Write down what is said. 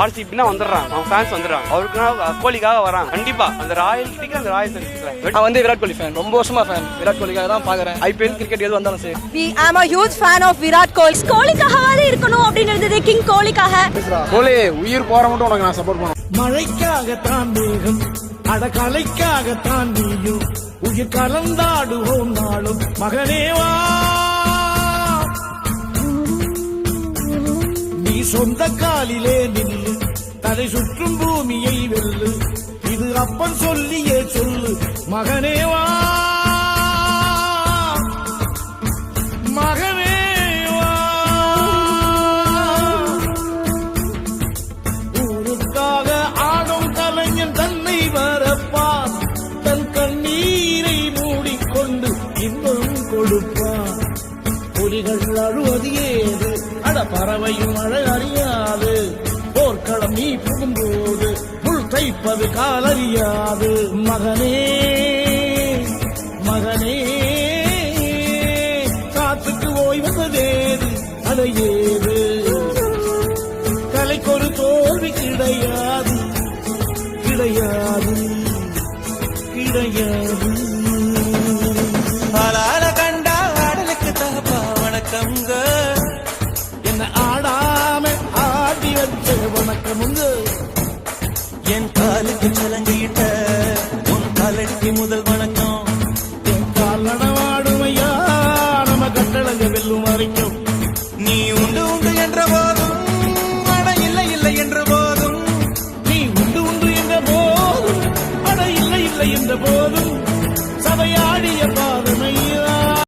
ஆர்சிபினா வந்துடுறான், அவன் ஃபேன்ஸ் வந்துடுறான், அவருக்கு கோலிக்காக வரான். கண்டிப்பா அந்த ராயல்டிக்கு அந்த ராயல் நான் வந்து விராட் கோலி ஃபேன், ரொம்ப வருஷமா ஃபேன். விராட் கோலிக்காக தான் பாக்குறேன். ஐபிஎல் கிரிக்கெட் எது வந்தாலும் சரி. I am a huge fan of Virat Kohli. கோலிக்காகவே இருக்கணும் அப்படின்னு இருந்தது, கிங் கோலிக்காக. கோலி உயிர் போற மட்டும் உனக்கு நான் சப்போர்ட் பண்ணுவேன். மழைக்காகத்தான் மேகம், அடகலைக்காகத்தான் நீயும், உயிர் கலந்தாடுவோம் நாளும் மகனேவா. நீ சொந்த காலிலே நில்லு, தலை சுற்றும் பூமியை வெல்லு, இது அப்பன் சொல்லியே சொல்லு மகனேவா. மகனேவா ஊருக்காக ஆடும் கலைஞன் தன்னை வரப்பான், தன் கண்ணீரை மூடிக்கொண்டு இன்பம் கொடுப்பான். புலிகள் அழுவது ஏது, அட பறவையும் அழ அறியாது, போர்க்களம் நீ புகும்போது முள் தைப்பது காலறியாது. மகனே மகனே காத்துக்கு ஓய்வதேது, அடையேது கலைக்கொரு தோல்வி கிடையாது கிடையாது கிடையாது. கண்டா ஆடலுக்கு தகப்பா வணக்கம்ங்க, என்ன ஆடாம ஆடி வச்ச வணக்கமுங்க. என் காலுக்கு சலங்கிட்ட உன் காலடிக்கு முதல் வணக்கம். என் கால் நடவாடுமையா, நம்ம கட்டளங்க வெல்லும் வரைக்கும்